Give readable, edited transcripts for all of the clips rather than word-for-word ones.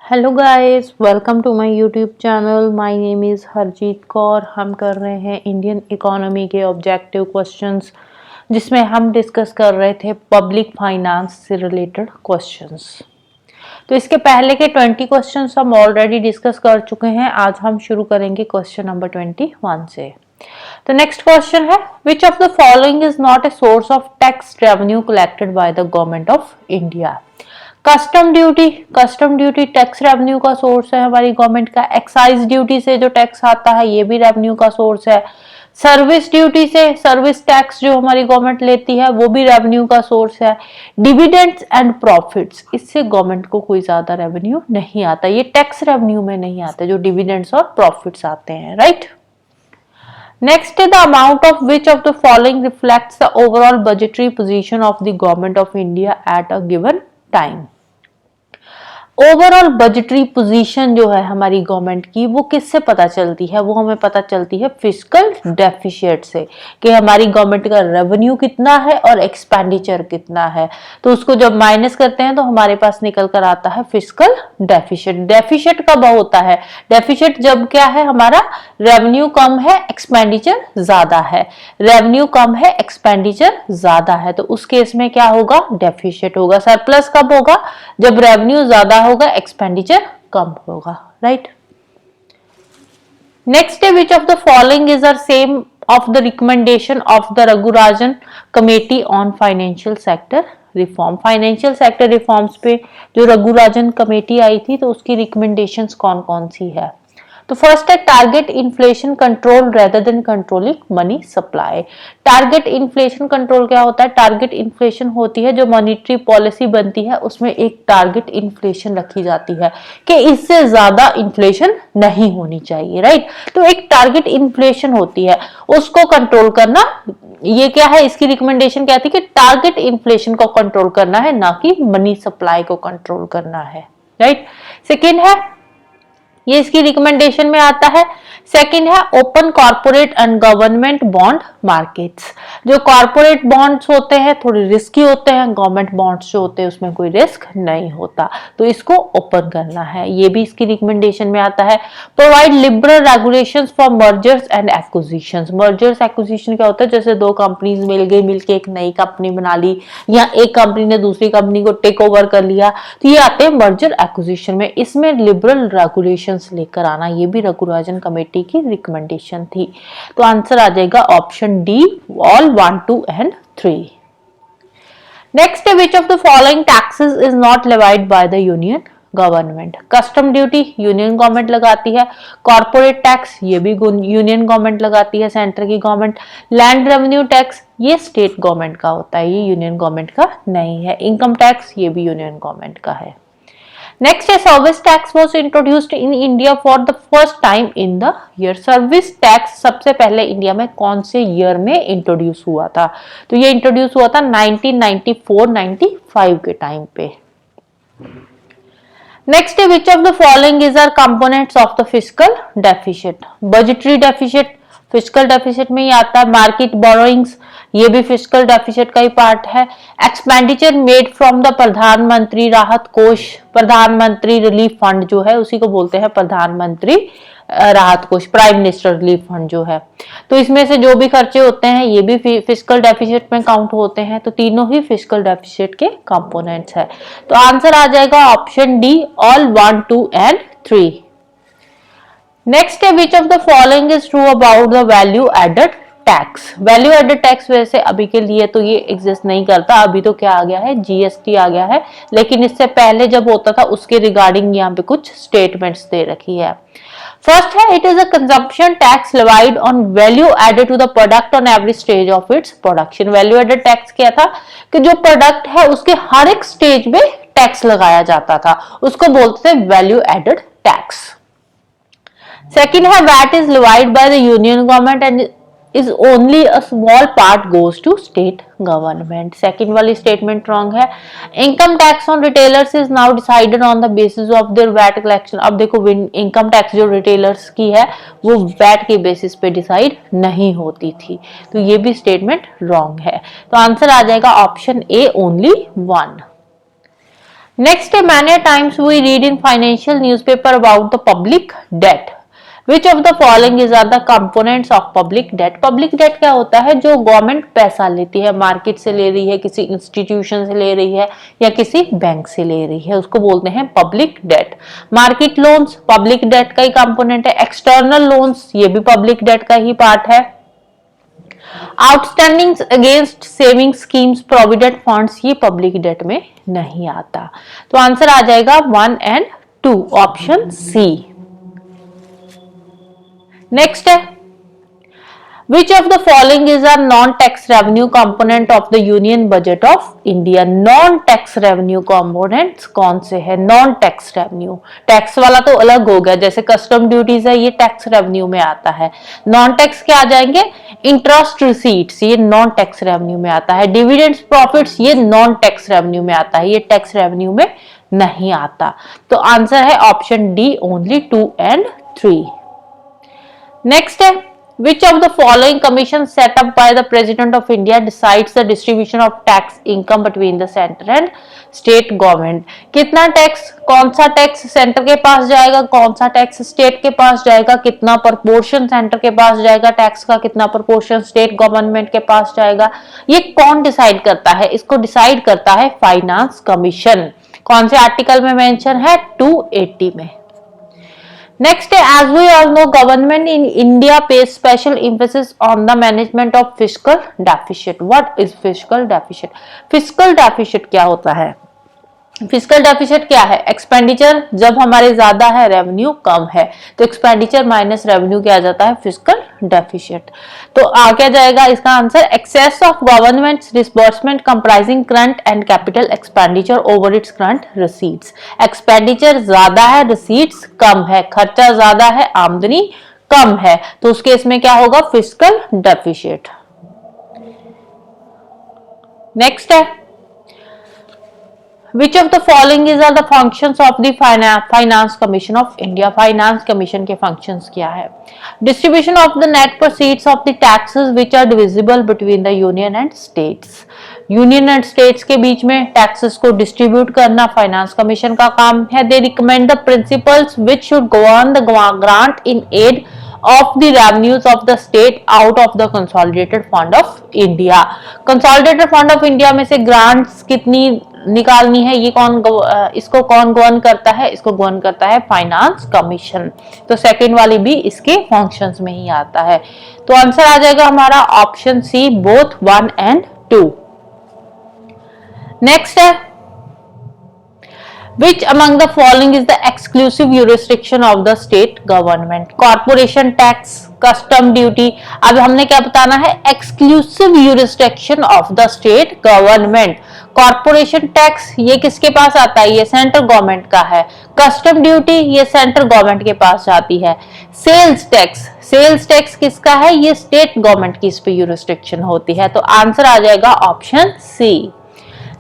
Hello guys, welcome to my YouTube channel. My name is Harjeet Kaur. हम कर रहे हैं इंडियन इकोनॉमी के ऑब्जेक्टिव क्वेश्चंस, जिसमें हम डिस्कस कर रहे थे पब्लिक फाइनेंस से रिलेटेड क्वेश्चंस। तो इसके पहले के 20 क्वेश्चंस हम ऑलरेडी डिस्कस कर चुके हैं। आज हम शुरू करेंगे क्वेश्चन नंबर 21 से। तो नेक्स्ट क्वेश्चन है, which of the following is not a source of tax revenue collected by the government of India. Custom duty tax revenue का सोर्स है हमारी गवर्नमेंट का। एक्साइज ड्यूटी से जो टैक्स आता है ये भी रेवेन्यू का सोर्स है। सर्विस ड्यूटी से सर्विस टैक्स जो हमारी गवर्नमेंट लेती है वो भी रेवेन्यू का सोर्स है। डिविडेंड्स एंड प्रॉफिट्स, इससे गवर्नमेंट को कोई ज्यादा रेवेन्यू नहीं आता, ये टैक्स रेवेन्यू में नहीं आते जो डिविडेंड्स और प्रॉफिट्स आते हैं, right. Next is the amount of which of the following reflects the overall budgetary position of the government of India at a given time. Overall budgetary position जो है हमारी गवर्नमेंट की वो किससे पता चलती है? वो हमें पता चलती है फिस्कल डेफिशिएट से, कि हमारी गवर्नमेंट का रेवेन्यू कितना है और एक्सपेंडिचर कितना है। तो उसको जब माइनस करते हैं तो हमारे पास निकल कर आता है फिस्कल डेफिशिएट। डेफिशिएट कब होता है? डेफिशिएट जब क्या है, हमारा रेवेन्यू कम है, एक्सपेंडिचर ज्यादा है। रेवेन्यू कम है, एक्सपेंडिचर ज्यादा है, तो उस केस में क्या होगा? डेफिशिएट होगा। सरप्लस कब होगा? जब रेवेन्यू ज्यादा होगा, एक्सपेंडिचर कम होगा, राइट। नेक्स्ट है, which of the following is are some of the recommendation of the Raghurajan committee on financial sector reform. Financial sector reforms पे जो रघुराजन कमेटी आई थी तो उसकी रिकमेंडेशंस कौन कौन सी है? तो फर्स्ट है target inflation control rather than controlling money supply. Target inflation control क्या होता है? टारगेट इन्फ्लेशन होती है जो मॉनेटरी पॉलिसी बनती है, उसमें एक टारगेट इन्फ्लेशन रखी जाती है कि इससे ज्यादा इन्फ्लेशन नहीं होनी चाहिए, राइट। तो एक टारगेट इन्फ्लेशन होती है, उसको कंट्रोल करना, ये क्या है, इसकी रिकमेंडेशन क्या थी कि टारगेट इन्फ्लेशन को कंट्रोल करना है, ना कि मनी सप्लाई को कंट्रोल करना है, राइट। सेकेंड है, ये इसकी रिकमेंडेशन में आता है। सेकंड है open corporate and government bond markets. जो कॉर्पोरेट बॉन्ड्स होते हैं थोड़े रिस्की होते हैं, गवर्नमेंट बॉन्ड्स जो होते हैं उसमें कोई रिस्क नहीं होता, तो इसको ओपन करना है, ये भी इसकी रिकमेंडेशन में आता है। Provide liberal regulations for mergers and acquisitions. Mergers acquisition क्या होता है? जैसे दो कंपनीज मिल गई, मिलके एक नई कंपनी बना ली, या एक कंपनी ने दूसरी कंपनी को टेक ओवर कर लिया, तो ये आते हैं मर्जर एक्विजिशन में। इसमें लिबरल रेगुलेशन लेकर आना, ये भी रघुराजन कमेटी की रिकमेंडेशन थी। तो आंसर आ जाएगा option D, all 1, 2 and 3। Next है, which of the following taxes is not levied by the union government. Custom duty union government लगाती है। कॉर्पोरेट टैक्स ये भी यूनियन गवर्नमेंट लगाती है, सेंटर की गवर्नमेंट। लैंड रेवेन्यू टैक्स ये स्टेट गवर्नमेंट का होता है, ये यूनियन गवर्नमेंट का नहीं है। इनकम टैक्स ये भी यूनियन गवर्नमेंट का है। नेक्स्ट है, service tax was introduced in India for the first time in the year. Service tax सबसे पहले इंडिया में कौन से ईयर में इंट्रोड्यूस हुआ था? तो ये इंट्रोड्यूस हुआ था 1994-95 के टाइम पे। नेक्स्ट है, which of the following is are components of the fiscal deficit. Budgetary deficit fiscal deficit में ही आता है। मार्केट बोरोइंग्स ये भी फिस्कल डेफिसिट का ही पार्ट है। एक्सपेंडिचर मेड फ्रॉम द प्रधानमंत्री राहत कोष, प्रधानमंत्री रिलीफ फंड जो है उसी को बोलते हैं प्रधानमंत्री राहत कोष, प्राइम मिनिस्टर रिलीफ फंड जो है। तो इसमें से जो भी खर्चे होते हैं ये भी फिस्कल डेफिसिट में काउंट होते हैं, तो तीनों ही फिस्कल डेफिसिट के कंपोनेंट्स है। तो आंसर आ जाएगा option D, all 1, 2 and 3। Next है, which of the following is true about the value added tax. Value added tax वैसे अभी के लिए तो ये एग्जिस्ट नहीं करता, अभी तो क्या आ गया है, जीएसटी आ गया है, लेकिन इससे पहले जब होता था उसके रिगार्डिंग यहाँ पे कुछ स्टेटमेंट्स दे रखी है। फर्स्ट है, it is a consumption tax levied on value added to the product on every stage of its production. Value added tax क्या था कि जो प्रोडक्ट है उसके हर एक स्टेज में टैक्स लगाया जाता था, उसको बोलते थे वैल्यू एडेड टैक्स। सेकेंड है, VAT is levied by the union government and is only a small part goes to state government. Second वाली statement wrong है। Income tax on retailers is now decided on the basis of their VAT collection। अब देखो income tax जो retailers की है वो VAT के basis पे decide नहीं होती थी, तो ये भी statement wrong है। तो आंसर आ जाएगा option A, only 1। Next, many times we read in financial newspaper about the public debt. Which of the following is are the components of public debt? Public debt क्या होता है? जो government पैसा लेती है, मार्केट से ले रही है, किसी इंस्टीट्यूशन से ले रही है या किसी बैंक से ले रही है, उसको बोलते हैं public debt. Market loans public debt का ही कंपोनेंट है। एक्सटर्नल लोन्स ये भी पब्लिक डेट का ही पार्ट है। Outstandings against saving schemes provident funds ये पब्लिक डेट में नहीं आता। तो आंसर आ जाएगा 1 and 2, ऑप्शन सी। नेक्स्ट है, Which of the following is a non-tax revenue component of the Union Budget of India? Non-tax revenue components कौन से है? Non-tax revenue, टैक्स वाला तो अलग हो गया, जैसे कस्टम ड्यूटीज है ये टैक्स रेवेन्यू में आता है। नॉन टैक्स क्या आ जाएंगे? इंटरेस्ट रिसीट्स ये नॉन टैक्स रेवेन्यू में आता है। डिविडेंड्स प्रॉफिट्स ये नॉन टैक्स रेवेन्यू में आता है, ये टैक्स रेवेन्यू में नहीं आता। तो आंसर है option D, only 2 and 3। Next है, Which of the following commissions set up by the President of India decides the distribution of tax income between the center and state government? कितना tax, कौन सा tax centre के पास जाएगा, कौन सा tax state के पास जाएगा, कितना प्रपोर्शन सेंटर के पास जाएगा टैक्स का, कितना प्रपोर्शन स्टेट गवर्नमेंट के पास जाएगा, ये कौन डिसाइड करता है? इसको डिसाइड करता है फाइनेंस कमीशन। कौन से आर्टिकल में मेंशन है? 280 में। Next, as we all know, government in India pays special emphasis on the management of fiscal deficit. What is fiscal deficit? Fiscal deficit क्या होता है? फिजिकल डेफिसिट क्या है? एक्सपेंडिचर जब हमारे ज्यादा है, रेवेन्यू कम है, तो एक्सपेंडिचर माइनस रेवेन्यू क्या आ जाता है? Physical deficit. तो आ क्या जाएगा इसका answer? Excess of government disbursement comprising current and capital expenditure over its current receipts. Expenditure ज्यादा है, रिसीट्स कम है, खर्चा ज्यादा है, आमदनी कम है, तो उस केस में क्या होगा? Physical deficit. नेक्स्ट है, Which of the following is are the functions of the Finance Commission of India? Finance Commission के functions क्या है? Distribution of the net proceeds of the taxes which are divisible between the union and states. Union and states के बीच में taxes को distribute करना finance commission का काम है। They recommend the principles which should govern the grant in aid of the revenues of the state out of the consolidated fund of India. consolidated fund of India में से grants कितनी निकालनी है, ये इसको कौन गवर्न करता है? इसको गवर्न करता है फाइनेंस कमीशन। तो सेकंड वाली भी इसके फंक्शंस में ही आता है। तो आंसर आ जाएगा हमारा option C, both 1 and 2। Next है, Which among the following is the exclusive jurisdiction of the state government? Corporation tax, custom duty। अब हमने क्या बताना है? Exclusive jurisdiction of the state government। Corporation tax ये किसके पास आता है? ये सेंट्रल गवर्नमेंट का है। कस्टम ड्यूटी ये सेंट्रल गवर्नमेंट के पास जाती है। सेल्स टैक्स किसका है? ये स्टेट गवर्नमेंट की इस पे यूरिस्डिक्शन होती है। तो आंसर आ जाएगा option C.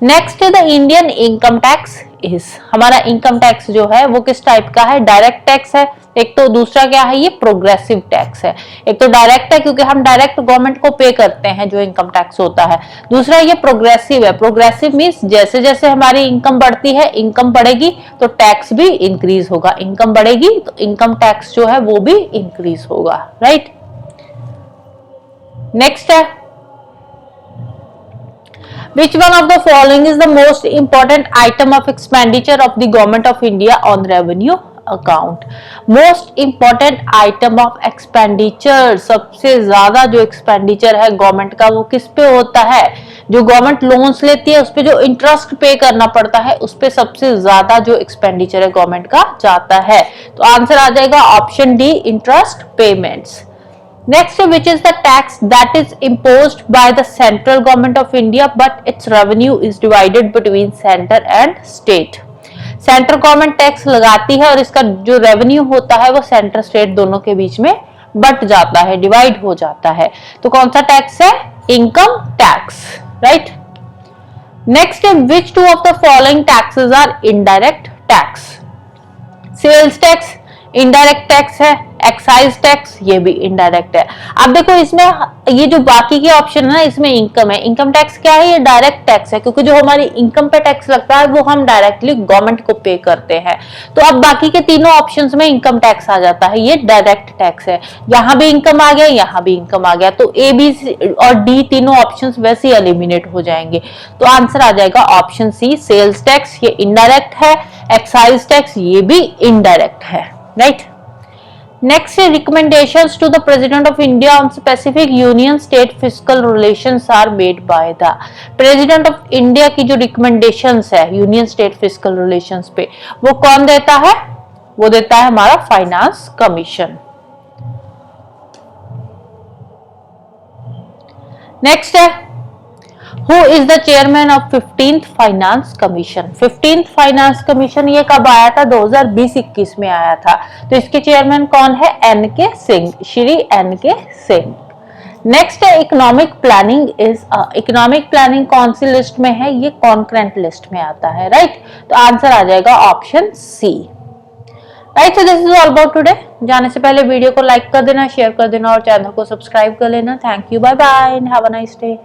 Next the Indian income tax is, हमारा इनकम टैक्स जो है वो किस टाइप का है? डायरेक्ट टैक्स है एक, तो दूसरा क्या है? ये प्रोग्रेसिव टैक्स है। एक तो डायरेक्ट है क्योंकि हम डायरेक्ट गवर्नमेंट को पे करते हैं जो इनकम टैक्स होता है। दूसरा ये प्रोग्रेसिव है। प्रोग्रेसिव मींस जैसे जैसे हमारी इनकम बढ़ती है, इनकम बढ़ेगी तो टैक्स भी इंक्रीज होगा, इनकम बढ़ेगी तो इनकम टैक्स जो है वो भी इंक्रीज होगा, राइट। नेक्स्ट है, Which one of the following is the most important item of expenditure of the Government of India on revenue account? Most important item of expenditure, सबसे ज्यादा जो एक्सपेंडिचर है गवर्नमेंट का वो किस पे होता है? जो गवर्नमेंट लोन्स लेती है उस पे जो इंटरेस्ट पे करना पड़ता है उस पे सबसे ज्यादा जो एक्सपेंडिचर है गवर्नमेंट का जाता है। तो आंसर आ जाएगा option D, interest payments. Next, which is the tax that is imposed by the central government of India but its revenue is divided between center and state? Central government tax लगाती है और इसका जो revenue होता है वो centre state दोनों के बीच में बट जाता है, डिवाइड हो जाता है। तो कौन सा टैक्स है? Income tax, right. Next, which two of the following taxes are indirect tax? Sales tax indirect tax है, एक्साइज टैक्स ये भी इनडायरेक्ट है। अब देखो इसमें ये जो बाकी के ऑप्शन है ना, इसमें इनकम है, इनकम टैक्स क्या है, ये डायरेक्ट टैक्स है, क्योंकि जो हमारी इनकम पे टैक्स लगता है वो हम डायरेक्टली गवर्नमेंट को पे करते हैं। तो अब बाकी के तीनों ऑप्शंस में इनकम टैक्स आ जाता है, ये डायरेक्ट टैक्स है। यहाँ भी इनकम आ गया, यहाँ भी इनकम आ गया, तो ए बी और डी तीनों ऑप्शन वैसे ही एलिमिनेट हो जाएंगे। तो आंसर आ जाएगा ऑप्शन सी, सेल्स टैक्स, ये इनडायरेक्ट है, एक्साइज टैक्स ये भी इनडायरेक्ट है, right. Next, recommendations to the President of India on specific union-state fiscal relations are made by the President of India की जो recommendations है union-state fiscal relations पे, वो कौन देता है? वो देता है हमारा फाइनेंस कमीशन। नेक्स्ट है, Who is the chairman of 15th finance commission? 15th finance commission ये कब आया था? 2020-21 में आया था। तो इसके चेयरमैन कौन है? एन के सिंह, श्री एन के सिंह। नेक्स्ट है इकोनॉमिक प्लानिंग इकोनॉमिक प्लानिंग कौन सी लिस्ट में है? ये कॉन्करेंट लिस्ट में आता है, राइट। तो आंसर आ जाएगा option C, right. So this is all about today. जाने से पहले वीडियो को लाइक कर देना, शेयर कर देना और चैनल को सब्सक्राइब कर लेना। Thank you, bye bye and have a nice day.